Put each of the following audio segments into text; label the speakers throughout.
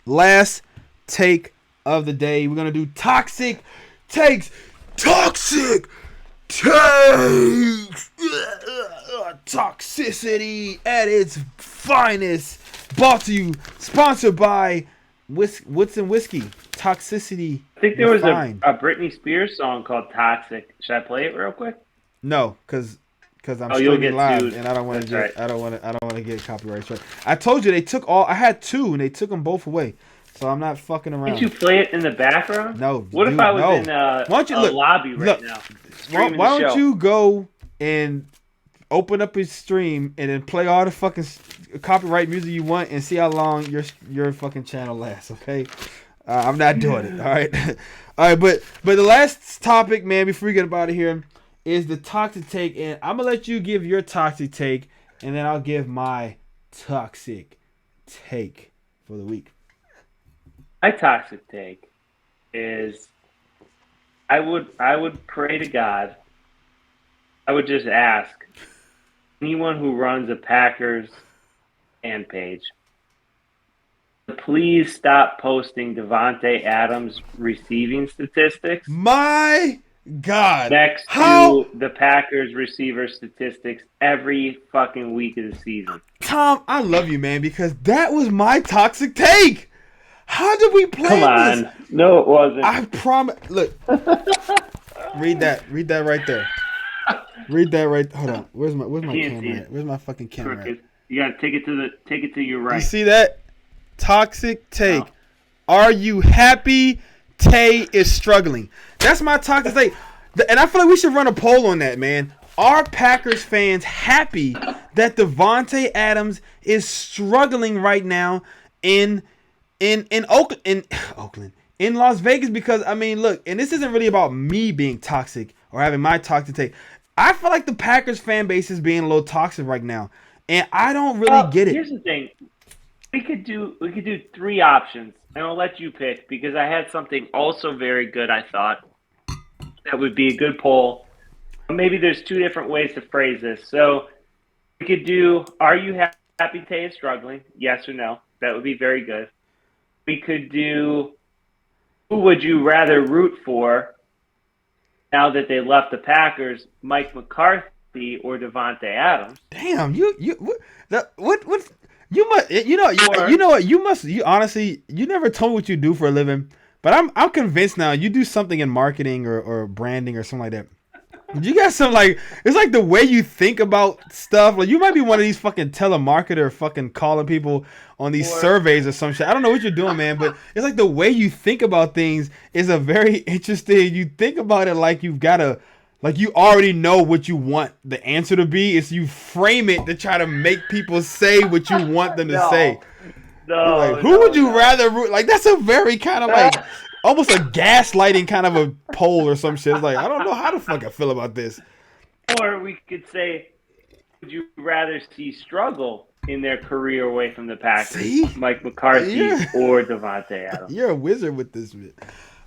Speaker 1: last take of the day. We're gonna do toxic takes. Toxic takes. Toxicity at its finest. Brought to you, sponsored by Woodson Whiskey. Toxicity.
Speaker 2: I think there was a Britney Spears song called "Toxic." Should I play it real quick?
Speaker 1: No, because I'm
Speaker 2: you'll
Speaker 1: streaming
Speaker 2: get
Speaker 1: live
Speaker 2: sued.
Speaker 1: and I don't want to
Speaker 2: That's
Speaker 1: get I don't want to get copyright strike. I told you they took all. I had 2 and they took them both away. So I'm not fucking around.
Speaker 2: Can't you play it in the background?
Speaker 1: No.
Speaker 2: What
Speaker 1: dude,
Speaker 2: if I was
Speaker 1: no.
Speaker 2: in a lobby right now?
Speaker 1: Why don't you go and open up his stream and then play all the fucking copyright music you want and see how long your fucking channel lasts, okay? I'm not doing it, all right? All right, but the last topic, man, before we get out of here, is the toxic take. And I'm going to let you give your toxic take, and then I'll give my toxic take for the week.
Speaker 2: My toxic take is I would pray to God. I would just ask anyone who runs a Packers fan page to please stop posting Davante Adams receiving statistics.
Speaker 1: My God.
Speaker 2: Next to the Packers receiver statistics every fucking week of the season.
Speaker 1: Tom, I love you, man, because that was my toxic take. How did we play this?
Speaker 2: Come on. No, it wasn't.
Speaker 1: I promise. Look. Read that right there. Read that right. Hold on. Where's my camera at? Where's my fucking camera at?
Speaker 2: You gotta take it to your right.
Speaker 1: You see that? Toxic take. No. Are you happy Tay is struggling? That's my toxic take. And I feel like we should run a poll on that, man. Are Packers fans happy that Davante Adams is struggling right now in Oakland, in Las Vegas? Because I mean, look, and this isn't really about me being toxic or having my toxic take. I feel like the Packers fan base is being a little toxic right now, and I don't really get it.
Speaker 2: Here's the thing: we could do 3 options, and I'll let you pick because I had something also very good. I thought that would be a good poll. Maybe there's 2 different ways to phrase this. So we could do: Are you happy Tay is struggling? Yes or no? That would be very good. We could do: Who would you rather root for? Now that they left the Packers, Mike McCarthy or Davante Adams?
Speaker 1: Damn, you honestly never told me what you do for a living, but I'm convinced now you do something in marketing or branding or something like that. You got some it's like the way you think about stuff. Like you might be one of these fucking telemarketer fucking calling people on these surveys or some shit. I don't know what you're doing, man, but it's like the way you think about things is a very interesting. You think about it like you've got to, like you already know what you want the answer to be. It's you frame it to try to make people say what you want them to say. Who would you rather root? Like that's a very kind of almost a gaslighting kind of a poll or some shit. It's like, I don't know how the fuck I feel about this.
Speaker 2: Or we could say, would you rather see struggle in their career away from the Packers? See? Mike McCarthy or Davante Adams?
Speaker 1: You're a wizard with this bit.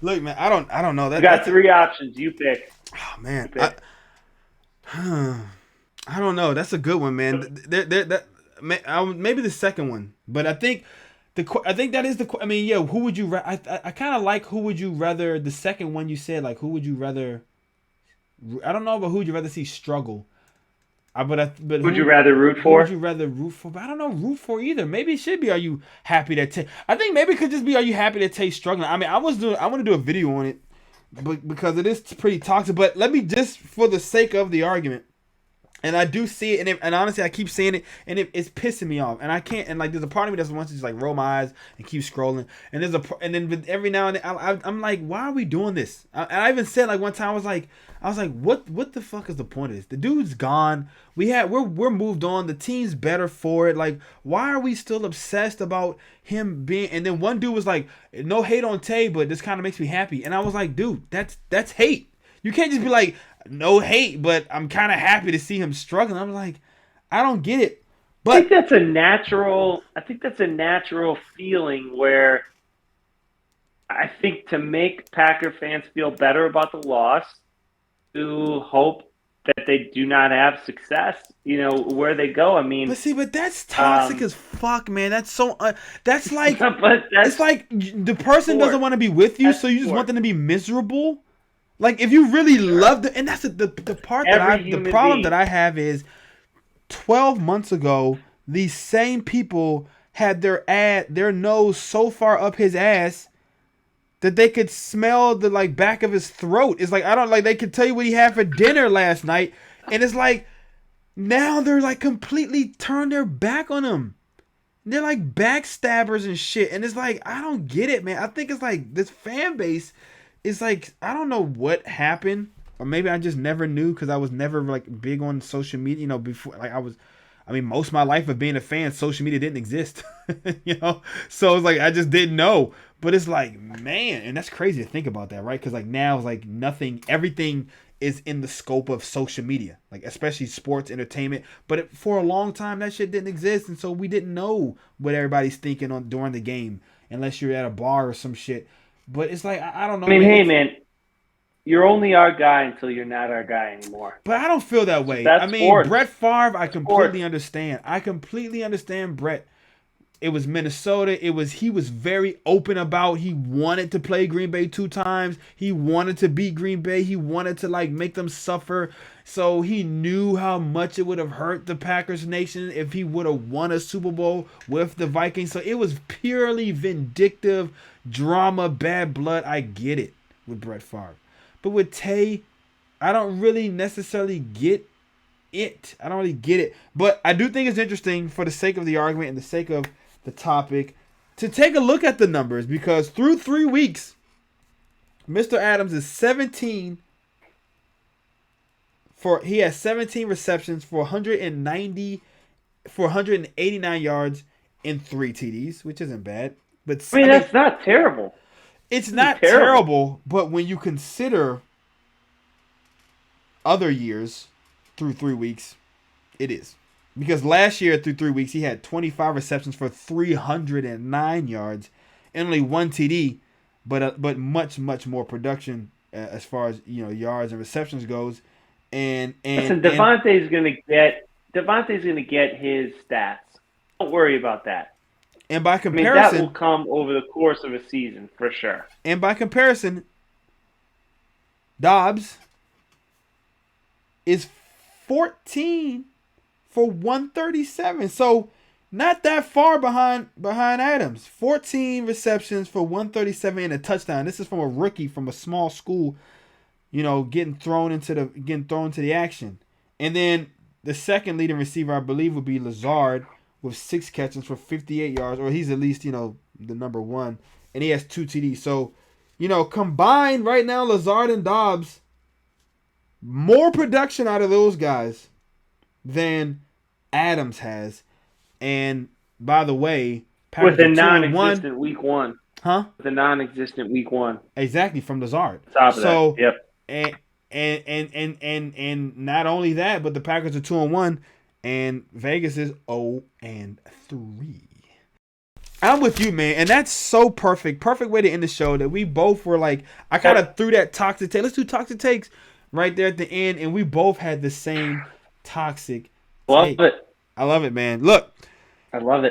Speaker 1: Look, man, I don't know.
Speaker 2: You got 3 options. You pick.
Speaker 1: Oh, man. I don't know. That's a good one, man. Maybe the second one. But I think that is the. I mean, yeah. Who would you? I kind of like who would you rather. The second one you said, like, who would you rather? I don't know, but who would you rather see struggle? But
Speaker 2: would you rather root for?
Speaker 1: Who would you rather root for? But I don't know, root for either. Maybe it should be. Are you happy that? I think maybe it could just be. Are you happy that Tate's struggling? I mean, I want to do a video on it, but because it is pretty toxic. But let me just, for the sake of the argument. And I do see it, and honestly, I keep seeing it, and it's pissing me off. And I can't, and like, there's a part of me that wants to just like roll my eyes and keep scrolling. And and then every now and then, I'm like, why are we doing this? And I even said like one time, I was like, what the fuck is the point of this? The dude's gone. We're moved on. The team's better for it. Like, why are we still obsessed about him being? And then one dude was like, no hate on Tay, but this kind of makes me happy. And I was like, dude, that's hate. You can't just be like, no hate, but I'm kind of happy to see him struggling. I'm like, I don't get it. But
Speaker 2: I think that's a natural feeling where I think to make Packer fans feel better about the loss, to hope that they do not have success, where they go. I mean,
Speaker 1: But that's toxic as fuck, man. That's so. That's like.
Speaker 2: but
Speaker 1: It's like the person
Speaker 2: sport.
Speaker 1: doesn't want to be with you,
Speaker 2: That's
Speaker 1: so you just
Speaker 2: sport.
Speaker 1: want them to be miserable. Like if you really love them, and that's the part the problem that I have is 12 months ago, these same people had their nose so far up his ass that they could smell the like back of his throat. It's like they could tell you what he had for dinner last night, and it's like now they're like completely turned their back on him. They're like backstabbers and shit, and it's like I don't get it, man. I think it's like this fan base is like I don't know what happened, or maybe I just never knew because I was never like big on social media. Before most of my life of being a fan, social media didn't exist. So it's like I just didn't know. But it's like, man, and that's crazy to think about that, right? Because like now it's like nothing, everything is in the scope of social media, like especially sports, entertainment. But for a long time, that shit didn't exist, and so we didn't know what everybody's thinking on during the game, unless you're at a bar or some shit. But it's like I don't know.
Speaker 2: I mean, hey, man, you're only our guy until you're not our guy anymore.
Speaker 1: But I don't feel that way.
Speaker 2: That's sports.
Speaker 1: Brett Favre, I completely understand. I completely understand Brett. It was Minnesota. He was very open about he wanted to play Green Bay 2 times. He wanted to beat Green Bay. He wanted to like make them suffer. So he knew how much it would have hurt the Packers nation if he would have won a Super Bowl with the Vikings. So it was purely vindictive drama, bad blood. I get it with Brett Favre. But with Tay, I don't really necessarily get it. I don't really get it. But I do think it's interesting for the sake of the argument and the sake of the topic to take a look at the numbers, because through 3 weeks, Mr. Adams is 17 he has 17 receptions for 189 yards and 3 TDs, which isn't bad. But
Speaker 2: that's not terrible.
Speaker 1: It's not terrible, but when you consider other years through 3 weeks, it is. Because last year through 3 weeks, he had 25 receptions for 309 yards and only 1 TD, but much more production as far as yards and receptions goes. And
Speaker 2: listen, Davante's gonna get his stats. Don't worry about that.
Speaker 1: And by comparison,
Speaker 2: that will come over the course of a season for sure.
Speaker 1: And by comparison, Dobbs is 14 for 137. So not that far behind Adams. 14 receptions for 137 and a touchdown. This is from a rookie from a small school, getting thrown into the action. And then the second leading receiver, I believe, would be Lazard with 6 catches for 58 yards, or he's at least, the number one, and he has 2 TDs. So, combined right now, Lazard and Dobbs, more production out of those guys than Adams has. And by the way,
Speaker 2: with the non-existent week 1.
Speaker 1: Huh?
Speaker 2: The non-existent week 1.
Speaker 1: Exactly, from Lazard.
Speaker 2: Top of that. Yep.
Speaker 1: And not only that, but the Packers are 2-1 and Vegas is 0-3. I'm with you, man, and that's so perfect. Perfect way to end the show that we both were like, I kind of threw that toxic take. Let's do toxic takes right there at the end, and we both had the same toxic take.
Speaker 2: Love it.
Speaker 1: I love it, man. Look.
Speaker 2: I love it.